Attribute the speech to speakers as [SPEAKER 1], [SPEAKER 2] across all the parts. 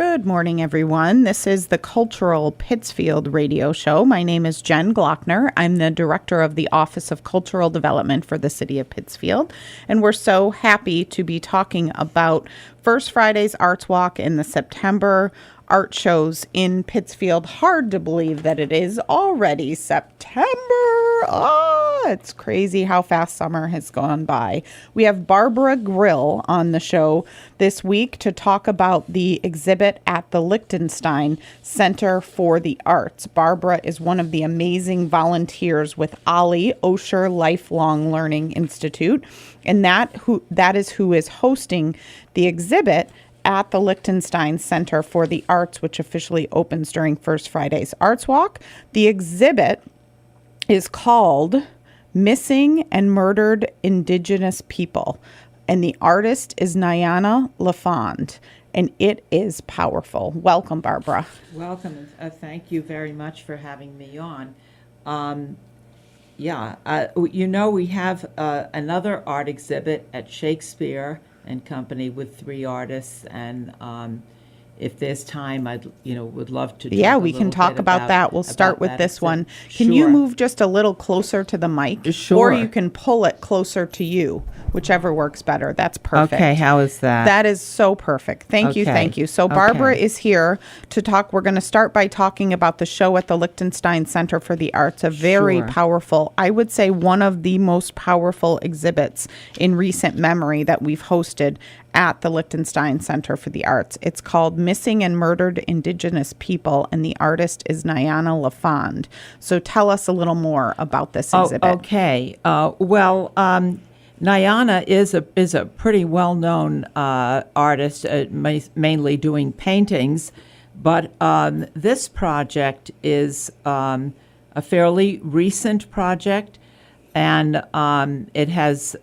[SPEAKER 1] Good morning, everyone. This is the Cultural Pittsfield radio show. My name is Jen Glockner. I'm the director of the Office of Cultural Development for the city of Pittsfield, and we're so happy to be talking about First Friday's Arts Walk and the September art shows in Pittsfield. Hard to believe that it is already September. Oh, it's crazy how fast summer has gone by. We have Barbara Grill on the show this week to talk about the exhibit at the Lichtenstein Center for the Arts. Barbara is one of the amazing volunteers with OLLI, Osher Lifelong Learning Institute, and that is who is hosting the exhibit at the Lichtenstein Center for the Arts, which officially opens during First Friday's Arts Walk. The exhibit is called Missing and Murdered Indigenous People, and the artist is Nyana LaFond, and it is powerful. Welcome, Barbara.
[SPEAKER 2] Welcome. Thank you very much for having me on. We have another art exhibit at Shakespeare and Company with 3 artists, and if there's time, would love to.
[SPEAKER 1] Yeah, we can talk about that. We'll start with this one. Can you move just a little closer to the mic?
[SPEAKER 2] Sure.
[SPEAKER 1] Or you can pull it closer to you, whichever works better. That's perfect.
[SPEAKER 2] Okay, how is that?
[SPEAKER 1] That is so perfect. Thank you. So Barbara is here to talk. We're going to start by talking about the show at the Lichtenstein Center for the Arts, a very powerful, I would say one of the most powerful exhibits in recent memory that we've hosted at the Lichtenstein Center for the Arts. It's called Missing and Murdered Indigenous People, and the artist is Nyana LaFond. So tell us a little more about this exhibit.
[SPEAKER 2] Okay. Nyana is a pretty well-known artist, mainly doing paintings, but this project is a fairly recent project, and it has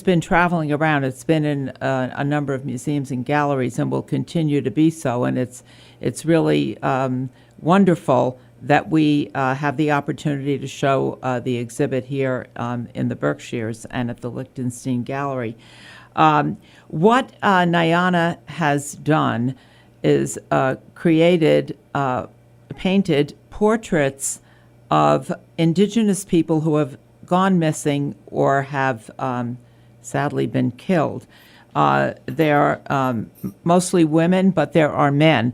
[SPEAKER 2] been traveling around. It's been in a number of museums and galleries, and will continue to be so. And it's really wonderful that we have the opportunity to show the exhibit here in the Berkshires and at the Lichtenstein Gallery. What Nyana has done is painted portraits of indigenous people who have gone missing or have sadly been killed. They're mostly women, but there are men.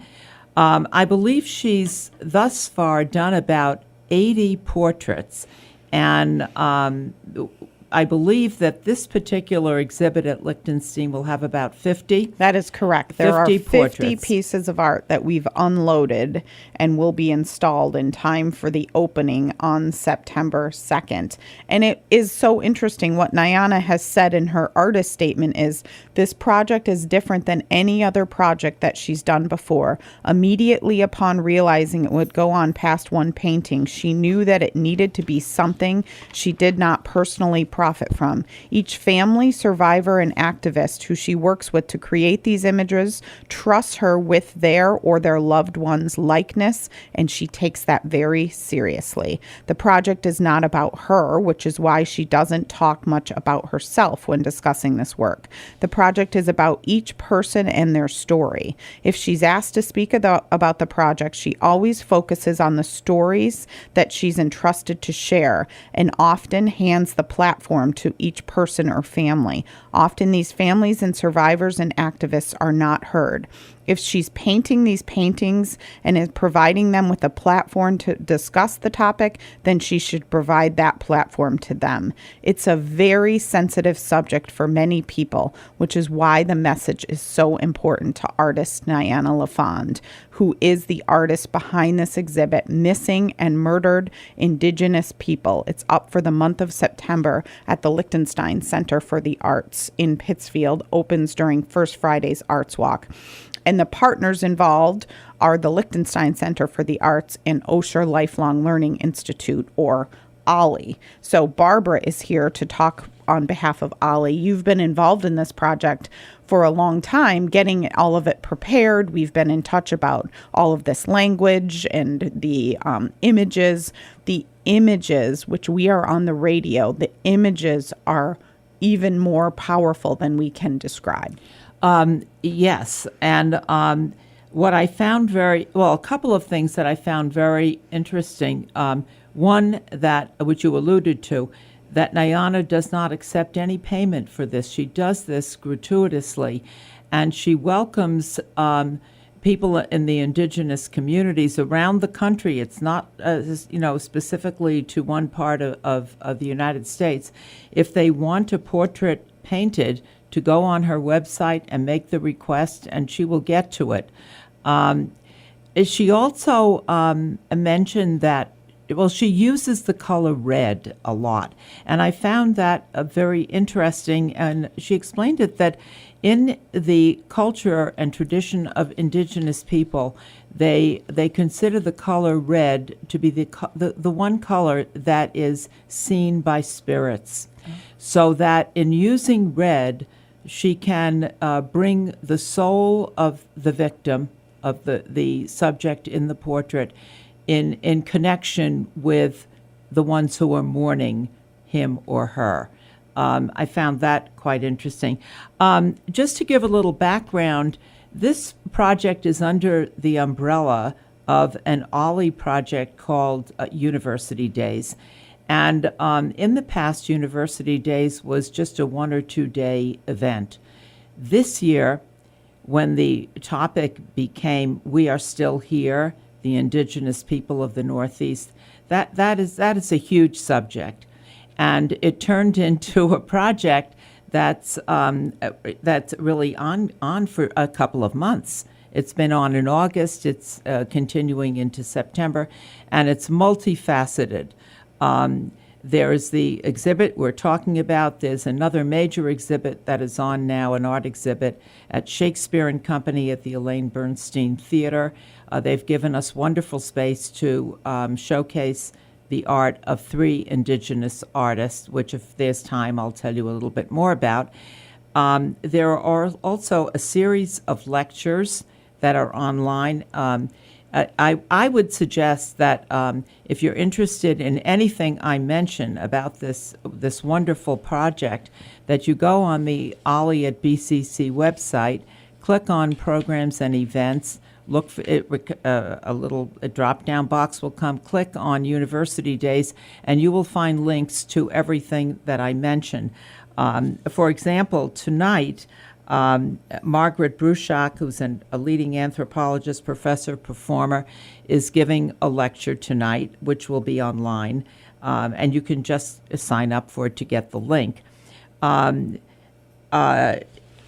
[SPEAKER 2] I believe she's thus far done about 80 portraits, and I believe that this particular exhibit at Lichtenstein will have about 50.
[SPEAKER 1] That is correct. There are 50
[SPEAKER 2] portraits.
[SPEAKER 1] Pieces of art that we've unloaded and will be installed in time for the opening on September 2nd. And it is so interesting. What Nyana has said in her artist statement is, this project is different than any other project that she's done before. Immediately upon realizing it would go on past one painting, she knew that it needed to be something she did not personally profit from. Each family, survivor, and activist who she works with to create these images trusts her with their or their loved one's likeness, and she takes that very seriously. The project is not about her, which is why she doesn't talk much about herself when discussing this work. The project is about each person and their story. If she's asked to speak about the project, she always focuses on the stories that she's entrusted to share, and often hands the platform to each person or family. Often these families and survivors and activists are not heard. If she's painting these paintings and is providing them with a platform to discuss the topic, then she should provide that platform to them. It's a very sensitive subject for many people, which is why the message is so important to artist Nyana LaFond, who is the artist behind this exhibit, Missing and Murdered Indigenous People. It's up for the month of September at the Lichtenstein Center for the Arts in Pittsfield, opens during First Friday's Arts Walk. And the partners involved are the Lichtenstein Center for the Arts and Osher Lifelong Learning Institute, or OLLI. So Barbara is here to talk on behalf of OLLI. You've been involved in this project for a long time, getting all of it prepared. We've been in touch about all of this language and the images. The images, which we are on the radio, the images are even more powerful than we can describe.
[SPEAKER 2] Yes, and what I found a couple of things that I found very interesting. One which you alluded to, that Nyana does not accept any payment for this. She does this gratuitously, and she welcomes people in the indigenous communities around the country. It's not, specifically to one part of the United States. If they want a portrait painted, to go on her website and make the request, and she will get to it. She also mentioned that, she uses the color red a lot, and I found that very interesting, and she explained it that in the culture and tradition of indigenous people, they consider the color red to be the one color that is seen by spirits, so that in using red, she can bring the soul of the victim, of the subject in the portrait, in connection with the ones who are mourning him or her. I found that quite interesting. Just to give a little background, this project is under the umbrella of an OLLI project called University Days. And in the past, University Days was just a 1 or 2 day event. This year, when the topic became "We Are Still Here," the indigenous people of the Northeast, that is a huge subject, and it turned into a project that's really on for a couple of months. It's been on in August. It's continuing into September, and it's multifaceted. There's the exhibit we're talking about. There's another major exhibit that is on now, an art exhibit at Shakespeare and Company at the Elaine Bernstein Theater. They've given us wonderful space to showcase the art of 3 indigenous artists, which if there's time, I'll tell you a little bit more about. There are also a series of lectures that are online. I would suggest that if you're interested in anything I mention about this wonderful project, that you go on the OLLI at BCC website, click on Programs and Events, look for it, a drop-down box will come, click on University Days, and you will find links to everything that I mentioned. For example, tonight, Margaret Bruchak, who's a leading anthropologist, professor, performer, is giving a lecture tonight, which will be online, and you can just sign up for it to get the link.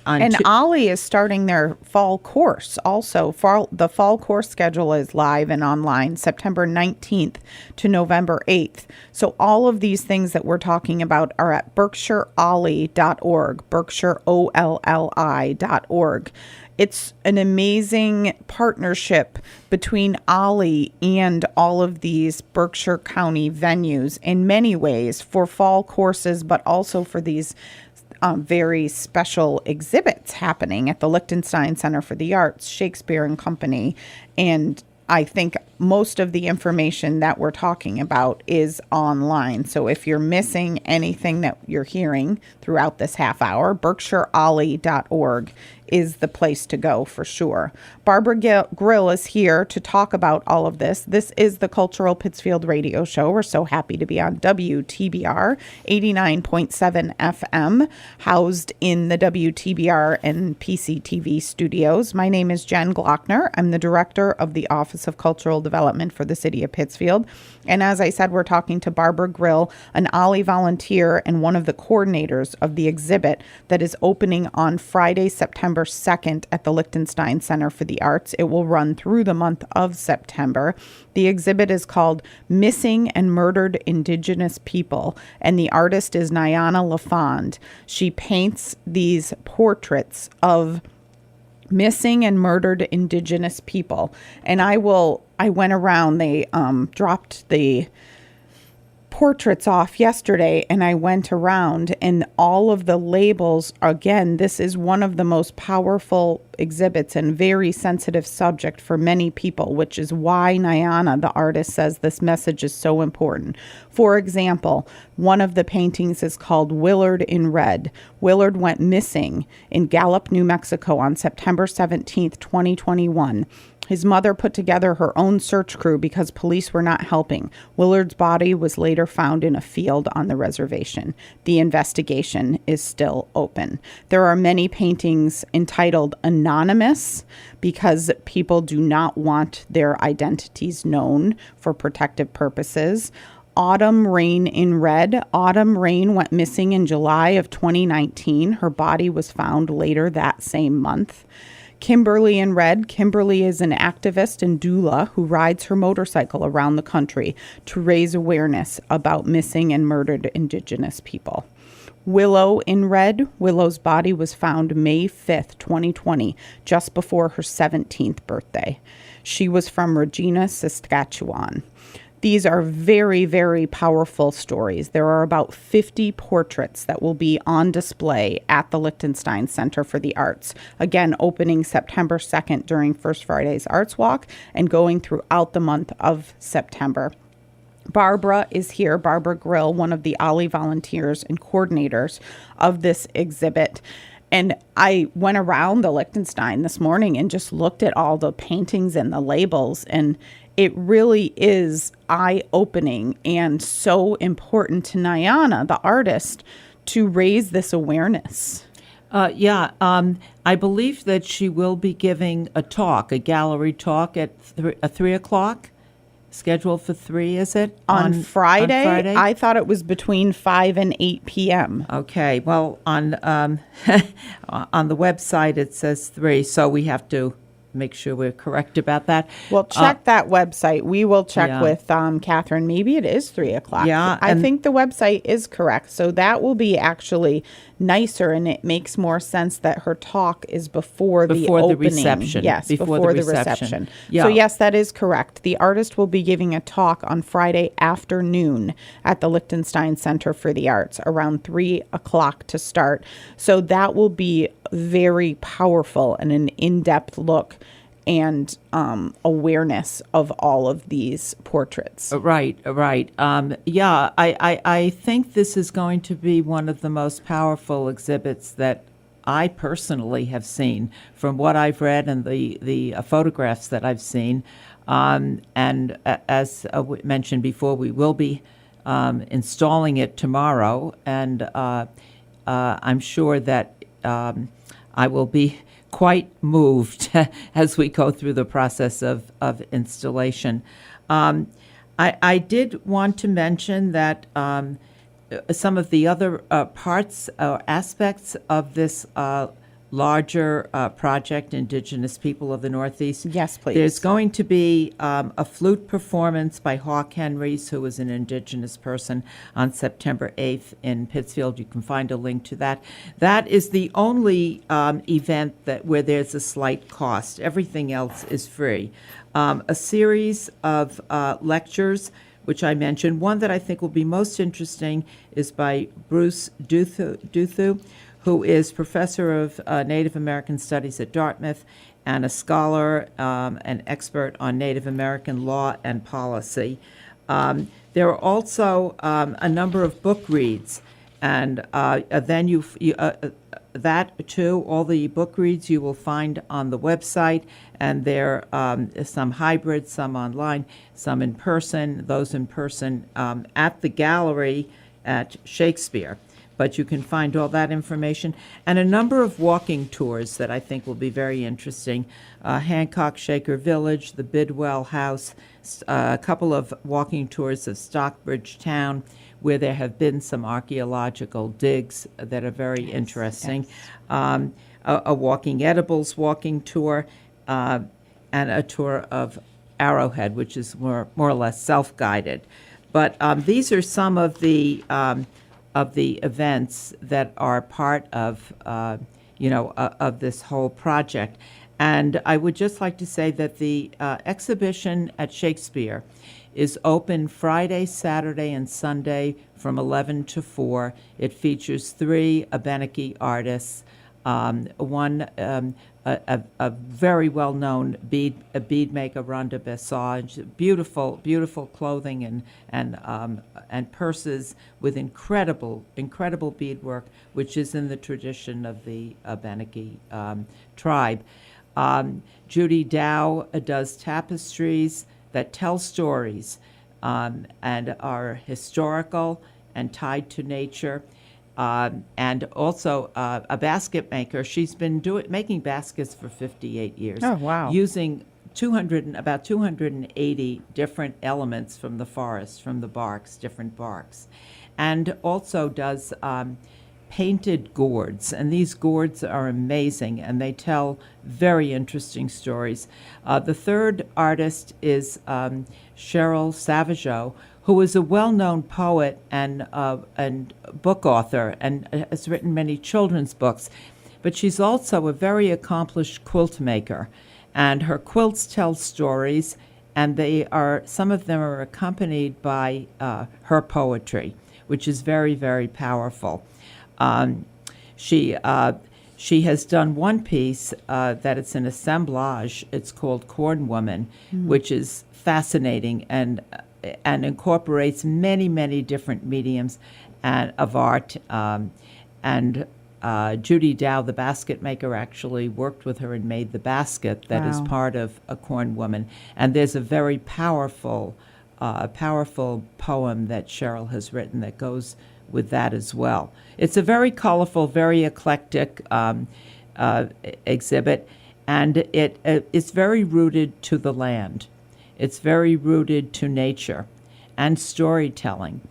[SPEAKER 1] And OLLI is starting their fall course also. The fall course schedule is live and online September 19th to November 8th. So all of these things that we're talking about are at berkshireolli.org, berkshireolli.org. It's an amazing partnership between OLLI and all of these Berkshire County venues in many ways for fall courses, but also for these very special exhibits happening at the Liechtenstein Center for the Arts, Shakespeare and Company. And I think most of the information that we're talking about is online. So if you're missing anything that you're hearing throughout this half hour, berkshireolli.org is the place to go for sure. Barbara Grill is here to talk about all of this. This is the Cultural Pittsfield Radio Show. We're so happy to be on WTBR 89.7 FM, housed in the WTBR and PCTV studios. My name is Jen Glockner. I'm the director of the Office of Cultural Development for the City of Pittsfield. And as I said, we're talking to Barbara Grill, an OLLI volunteer and one of the coordinators of the exhibit that is opening on Friday, September 2nd at the Liechtenstein Center for the Arts. It will run through the month of September. The exhibit is called Missing and Murdered Indigenous People, and the artist is Nyana LaFond. She paints these portraits of missing and murdered indigenous people. And I went around, they dropped the portraits off yesterday, and I went around, and all of the labels, again, this is one of the most powerful exhibits and very sensitive subject for many people, which is why Nyana, the artist, says this message is so important. For example, one of the paintings is called Willard in Red. Willard went missing in Gallup, New Mexico on September 17th, 2021. His mother put together her own search crew because police were not helping. Willard's body was later found in a field on the reservation. The investigation is still open. There are many paintings entitled Anonymous because people do not want their identities known for protective purposes. Autumn Rain in Red. Autumn Rain went missing in July of 2019. Her body was found later that same month. Kimberly in Red. Kimberly is an activist and doula who rides her motorcycle around the country to raise awareness about missing and murdered Indigenous people. Willow in Red. Willow's body was found May 5th, 2020, just before her 17th birthday. She was from Regina, Saskatchewan. These are very, very powerful stories. There are about 50 portraits that will be on display at the Liechtenstein Center for the Arts. Again, opening September 2nd during First Friday's Arts Walk and going throughout the month of September. Barbara is here, Barbara Grill, one of the OLLI volunteers and coordinators of this exhibit. And I went around the Liechtenstein this morning and just looked at all the paintings and the labels, and it really is eye-opening and so important to Nyana, the artist, to raise this awareness.
[SPEAKER 2] I believe that she will be giving a talk, a gallery talk at 3 o'clock. Scheduled for 3, is it?
[SPEAKER 1] On Friday?
[SPEAKER 2] On Friday?
[SPEAKER 1] I thought it was between 5 and 8 p.m.
[SPEAKER 2] Okay. Well, on on the website it says 3, so we have to make sure we're correct about that.
[SPEAKER 1] Well, check that website. We will check with Catherine. Maybe it is 3 o'clock.
[SPEAKER 2] Yeah,
[SPEAKER 1] I think the website is correct. So that will be actually nicer, and it makes more sense that her talk is before the opening.
[SPEAKER 2] Reception.
[SPEAKER 1] Yes, before the reception.
[SPEAKER 2] Yeah.
[SPEAKER 1] So yes, that is correct. The artist will be giving a talk on Friday afternoon at the Liechtenstein Center for the Arts around 3 o'clock to start. So that will be very powerful and an in-depth look and awareness of all of these portraits.
[SPEAKER 2] Right. I think this is going to be one of the most powerful exhibits that I personally have seen from what I've read and the photographs that I've seen. And as mentioned before, we will be installing it tomorrow, and I'm sure that I will be quite moved as we go through the process of installation. I did want to mention that some of the other parts or aspects of this larger project, Indigenous People of the Northeast.
[SPEAKER 1] Yes, please.
[SPEAKER 2] There's going to be a flute performance by Hawk Henrys, who is an Indigenous person, on September 8th in Pittsfield. You can find a link to that. That is the only event where there's a slight cost. Everything else is free. A series of lectures, which I mentioned. One that I think will be most interesting is by Bruce Duthu, who is professor of Native American Studies at Dartmouth and a scholar and expert on Native American law and policy. There are also a number of book reads, and then that too, all the book reads you will find on the website, and there is some hybrid, some online, some in person, those in person at the gallery at Shakespeare. But you can find all that information and a number of walking tours that I think will be very interesting. Hancock Shaker Village, the Bidwell House, a couple of walking tours of Stockbridge Town, where there have been some archaeological digs that are very interesting. Yes. A Walking Edibles walking tour, and a tour of Arrowhead, which is more or less self-guided. But these are some of the events that are part of, of this whole project. And I would just like to say that the exhibition at Shakespeare is open Friday, Saturday, and Sunday from 11 to 4. It features 3 Abenaki artists, one a very well-known bead maker, Rhonda Bessage, beautiful clothing and purses with incredible beadwork, which is in the tradition of the Abenaki tribe. Judy Dow does tapestries that tell stories and are historical and tied to nature. And also a basket maker. She's been making baskets for 58 years.
[SPEAKER 1] Oh, wow.
[SPEAKER 2] Using about 280 different elements from the forest, from the different barks. And also does painted gourds, and these gourds are amazing, and they tell very interesting stories. The third artist is Cheryl Savageau, who is a well-known poet and book author and has written many children's books. But she's also a very accomplished quilt maker, and her quilts tell stories, and some of them are accompanied by her poetry, which is very, very powerful. She has done one piece that it's an assemblage. It's called Corn Woman, which is fascinating and incorporates many different mediums of art. Judy Dow, the basket maker, actually worked with her and made the basket that is part of A Corn Woman. And there's a very powerful poem that Cheryl has written that goes with that as well. It's a very colorful, very eclectic exhibit, and it's very rooted to the land. It's very rooted to nature and storytelling,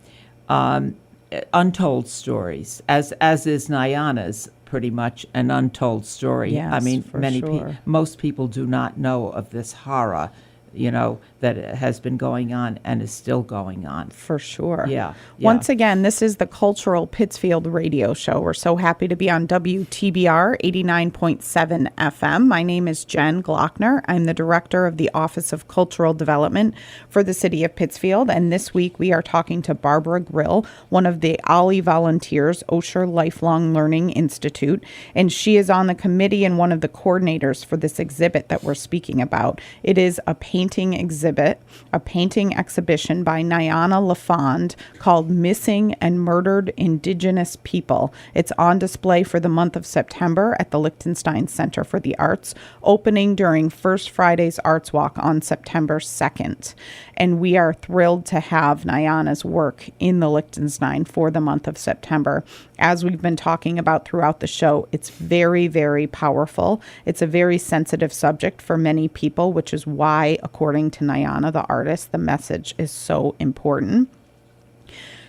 [SPEAKER 2] untold stories, as is Nyana's pretty much an untold story.
[SPEAKER 1] Yes,
[SPEAKER 2] I mean,
[SPEAKER 1] for sure.
[SPEAKER 2] most people do not know of this horror, that has been going on and is still going on.
[SPEAKER 1] For sure.
[SPEAKER 2] Yeah.
[SPEAKER 1] Once again, this is the Cultural Pittsfield radio show. We're so happy to be on WTBR 89.7 FM. My name is Jen Glockner. I'm the director of the Office of Cultural Development for the city of Pittsfield. And this week we are talking to Barbara Grill, one of the OLLI volunteers, Osher Lifelong Learning Institute. And she is on the committee and one of the coordinators for this exhibit that we're speaking about. It is a painting exhibit, a painting exhibition by Nyana LaFond called Missing and Murdered Indigenous People. It's on display for the month of September at the Lichtenstein Center for the Arts, opening during First Friday's Arts Walk on September 2nd. And we are thrilled to have Nyana's work in the Lichtenstein for the month of September. As we've been talking about throughout the show, it's very, very powerful. It's a very sensitive subject for many people, which is why, according to Nyana, the artist, the message is so important.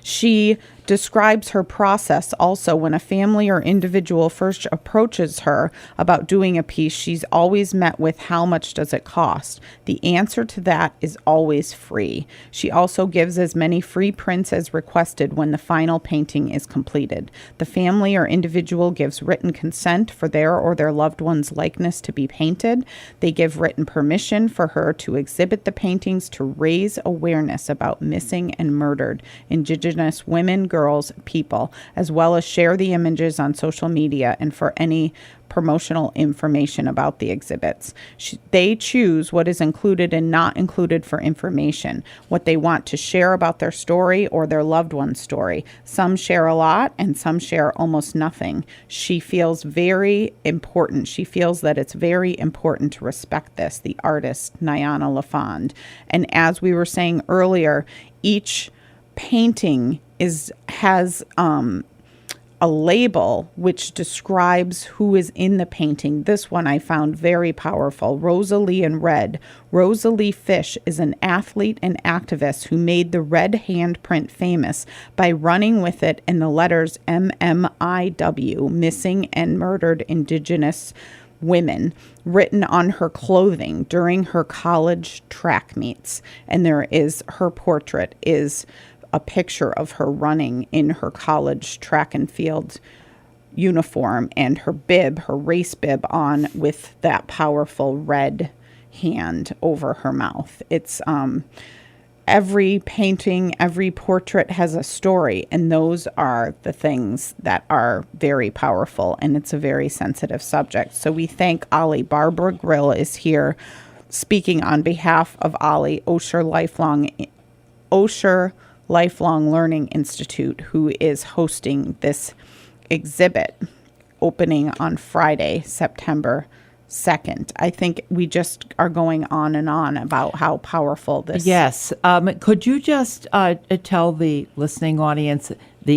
[SPEAKER 1] She describes her process also when a family or individual first approaches her about doing a piece. She's always met with, how much does it cost? The answer to that is always free. She also gives as many free prints as requested when the final painting is completed. The family or individual gives written consent for their or their loved one's likeness to be painted. They give written permission for her to exhibit the paintings to raise awareness about missing and murdered Indigenous women, girls, people, as well as share the images on social media and for any promotional information about the exhibits. They choose what is included and not included for information, what they want to share about their story or their loved one's story. Some share a lot and some share almost nothing. She feels very important. She feels that it's very important to respect this, the artist, Nyana LaFond. And as we were saying earlier, each painting has a label which describes who is in the painting. This one I found very powerful. Rosalie in red. Rosalie Fish is an athlete and activist who made the red handprint famous by running with it in the letters MMIW, Missing and Murdered Indigenous Women, written on her clothing during her college track meets. And her portrait is a picture of her running in her college track and field uniform and her bib, her race bib on with that powerful red hand over her mouth. It's every painting, every portrait has a story, and those are the things that are very powerful, and it's a very sensitive subject. So we thank OLLI. Barbara Grill is here speaking on behalf of OLLI, Osher Lifelong Learning Institute, who is hosting this exhibit opening on Friday, September 2nd. I think we just are going on and on about how powerful this.
[SPEAKER 2] Yes. Could you just tell the listening audience,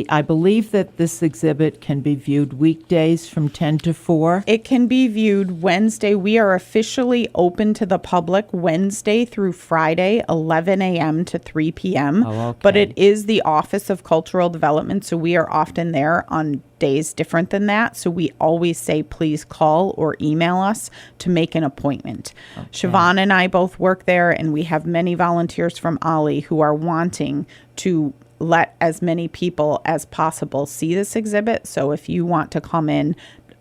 [SPEAKER 2] I believe that this exhibit can be viewed weekdays from 10 to 4?
[SPEAKER 1] It can be viewed Wednesday. We are officially open to the public Wednesday through Friday, 11 a.m. to 3 p.m.
[SPEAKER 2] Oh, okay.
[SPEAKER 1] But it is the Office of Cultural Development, so we are often there on days different than that. So we always say, please call or email us to make an appointment. Okay. Siobhan and I both work there, and we have many volunteers from OLLI who are wanting to let as many people as possible see this exhibit. So if you want to come in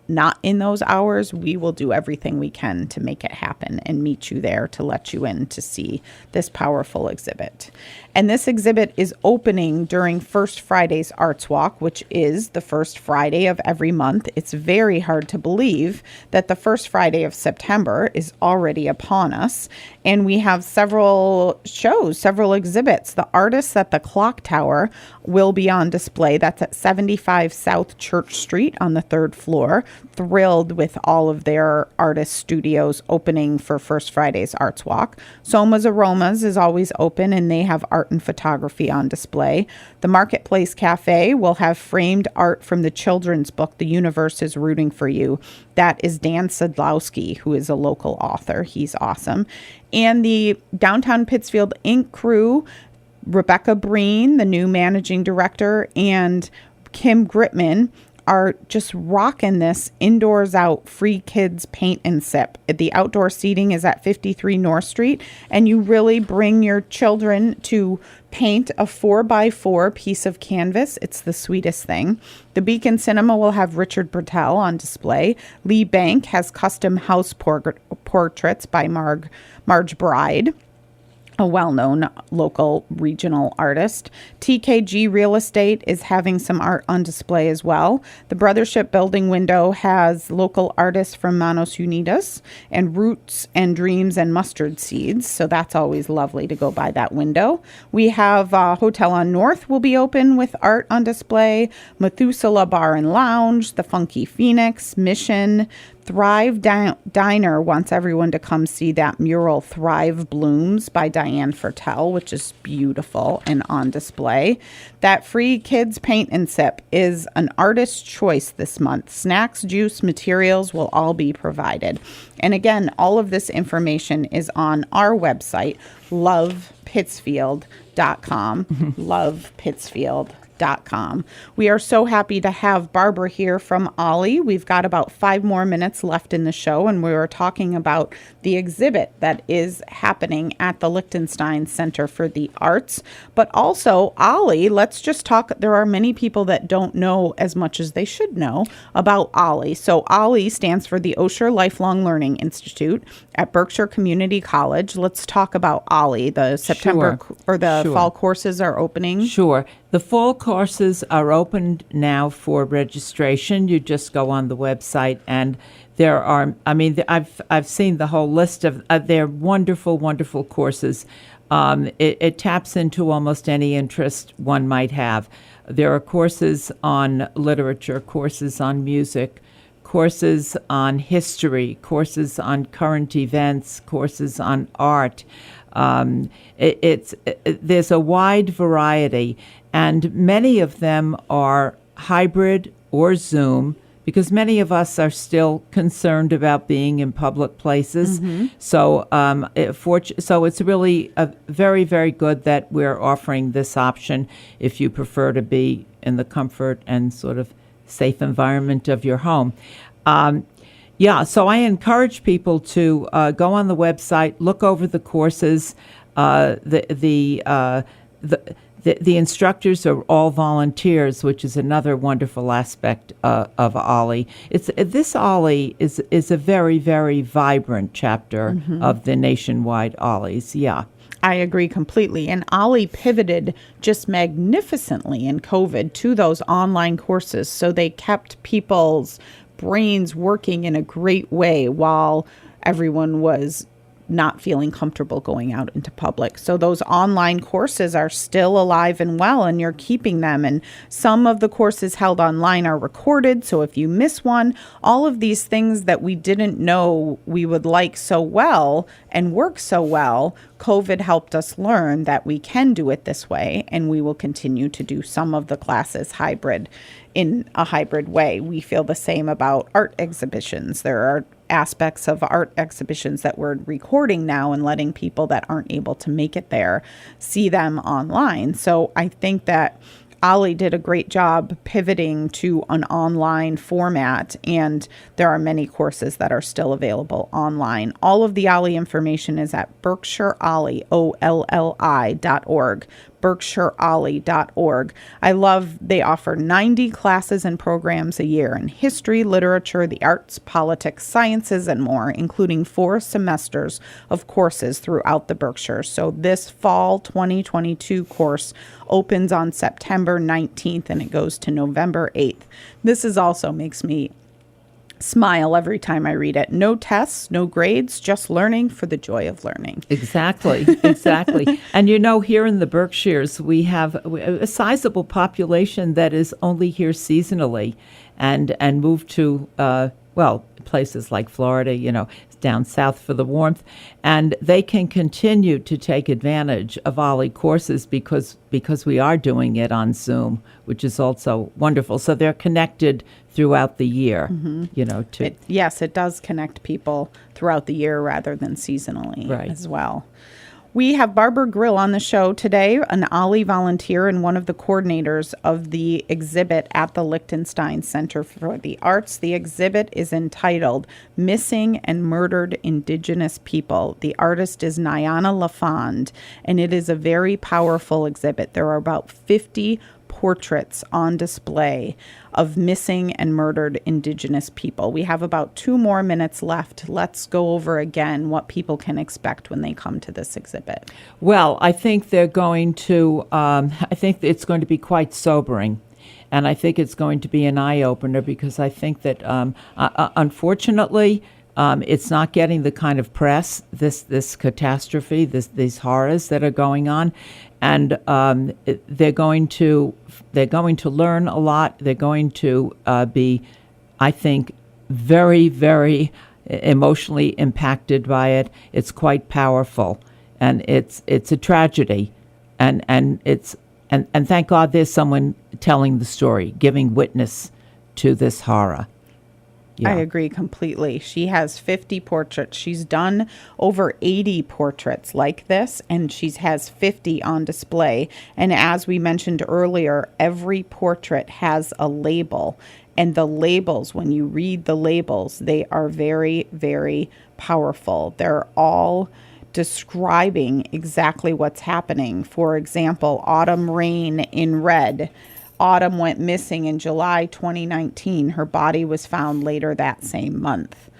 [SPEAKER 1] not in those hours, we will do everything we can to make it happen and meet you there to let you in to see this powerful exhibit. And this exhibit is opening during First Friday's Arts Walk, which is the first Friday of every month. It's very hard to believe that the first Friday of September is already upon us. And we have several shows, several exhibits. The artists at the Clock Tower will be on display. That's at 75 South Church Street on the 3rd floor. Thrilled with all of their artist studios opening for First Friday's Arts Walk. Soma's Aromas is always open, and they have art and photography on display. The Marketplace Cafe will have framed art from the children's book, The Universe is Rooting for You. That is Dan Sadlowski, who is a local author. He's awesome. And the Downtown Pittsfield Ink crew, Rebecca Breen, the new managing director, and Kim Gritman, are just rocking this indoors out free kids paint and sip. The outdoor seating is at 53 North Street, and you really bring your children to paint a 4x4 piece of canvas. It's the sweetest thing. The Beacon Cinema will have Richard Bertel on display. Lee Bank has custom house portraits by Marge Bride, a well-known local regional artist. TKG Real Estate is having some art on display as well. The Brothership Building window has local artists from Manos Unidas and Roots and Dreams and Mustard Seeds. So that's always lovely to go by that window. We have Hotel on North will be open with art on display. Methuselah Bar and Lounge, the Funky Phoenix, Mission, Thrive Diner wants everyone to come see that mural Thrive Blooms by Diane Fertel, which is beautiful and on display. That free kids paint and sip is an artist's choice this month. Snacks, juice, materials will all be provided. And again, all of this information is on our website, lovepittsfield.com. lovepittsfield.com. We are so happy to have Barbara here from OLLI. We've got about 5 more minutes left in the show, and we were talking about the exhibit that is happening at the Liechtenstein Center for the Arts. But also, OLLI, let's just talk. There are many people that don't know as much as they should know about OLLI. So OLLI stands for the Osher Lifelong Learning Institute at Berkshire Community College. Let's talk about OLLI. The September or the fall courses are opening.
[SPEAKER 2] Sure. The fall courses are open now for registration. You just go on the website, and there are, I've seen the whole list of, they're wonderful, wonderful courses. It taps into almost any interest one might have. There are courses on literature, courses on music, courses on history, courses on current events, courses on art. There's a wide variety, and many of them are hybrid or Zoom, because many of us are still concerned about being in public places. Mm-hmm. So it's really very, very good that we're offering this option if you prefer to be in the comfort and sort of safe environment of your home. So I encourage people to go on the website, look over the courses. the instructors are all volunteers, which is another wonderful aspect of OLLI. This OLLI is a very, very vibrant chapter of the nationwide OLLIs. Yeah.
[SPEAKER 1] I agree completely. And OLLI pivoted just magnificently in COVID to those online courses. So they kept people's brains working in a great way while everyone was not feeling comfortable going out into public. So those online courses are still alive and well, and you're keeping them. And some of the courses held online are recorded. So if you miss one, all of these things that we didn't know we would like so well and work so well, COVID helped us learn that we can do it this way, and we will continue to do some of the classes in a hybrid way. We feel the same about art exhibitions. There are aspects of art exhibitions that we're recording now and letting people that aren't able to make it there see them online. So I think that OLLI did a great job pivoting to an online format, and there are many courses that are still available online. All of the OLLI information is at BerkshireOLLI, OLLI.org, BerkshireOLLI.org. I love they offer 90 classes and programs a year in history, literature, the arts, politics, sciences, and more, including 4 semesters of courses throughout the Berkshires. So this fall 2022 course opens on September 19th and it goes to November 8th. This is also makes me smile every time I read it. No tests, no grades, just learning for the joy of learning.
[SPEAKER 2] Exactly. And here in the Berkshires, we have a sizable population that is only here seasonally and moved to, places like Florida, down south for the warmth, and they can continue to take advantage of OLLI courses because we are doing it on Zoom, which is also wonderful. So they're connected throughout the year,
[SPEAKER 1] Yes, it does connect people throughout the year rather than seasonally as well. We have Barbara Grill on the show today, an OLLI volunteer and one of the coordinators of the exhibit at the Liechtenstein Center for the Arts. The exhibit is entitled Missing and Murdered Indigenous People. The artist is Nyana LaFond, and it is a very powerful exhibit. There are about 50 portraits on display of missing and murdered Indigenous people. We have about 2 more minutes left. Let's go over again what people can expect when they come to this exhibit.
[SPEAKER 2] Well, I think they're going to, I think it's going to be quite sobering. And I think it's going to be an eye-opener because I think that, unfortunately, it's not getting the kind of press, this catastrophe, these horrors that are going on. And they're going to learn a lot. They're going to be, I think, very, very emotionally impacted by it. It's quite powerful, and it's a tragedy, and thank God there's someone telling the story, giving witness to this horror. Yeah.
[SPEAKER 1] I agree completely. She has 50 portraits. She's done over 80 portraits like this, and she has 50 on display. And as we mentioned earlier, every portrait has a label. And the labels, when you read the labels, they are very, very powerful. They're all describing exactly what's happening. For example, Autumn Rain in red. Autumn went missing in July 2019. Her body was found later that same month.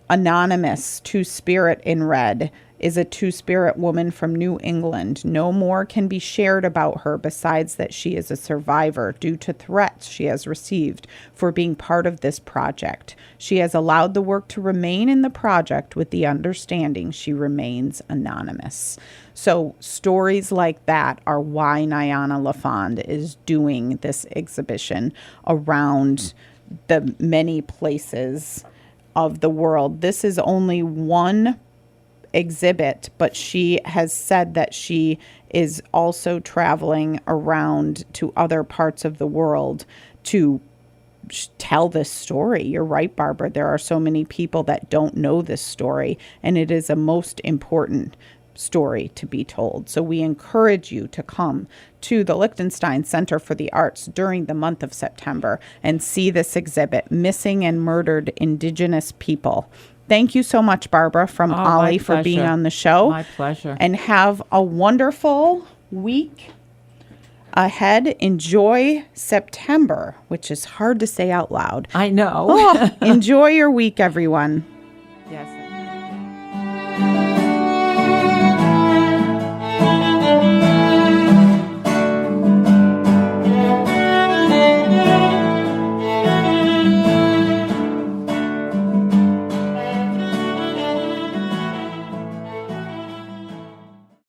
[SPEAKER 1] Anonymous, Two-Spirit in red, is a Two-Spirit woman from New England. No more can be shared about her besides that she is a survivor due to threats she has received for being part of this project. She has allowed the work to remain in the project with the understanding she remains anonymous. So stories like that are why Nyana LaFond is doing this exhibition around the many places of the world. This is only one exhibit, but she has said that she is also traveling around to other parts of the world to tell this story. You're right, Barbara. There are so many people that don't know this story, and it is a most important story to be told. So we encourage you to come to the Liechtenstein Center for the Arts during the month of September and see this exhibit, Missing and Murdered Indigenous People. Thank you so much, Barbara, from OLLI for being on the show.
[SPEAKER 2] My pleasure.
[SPEAKER 1] And have a wonderful week ahead. Enjoy September, which is hard to say out loud.
[SPEAKER 2] I know.
[SPEAKER 1] Oh, enjoy your week, everyone.
[SPEAKER 2] Yes.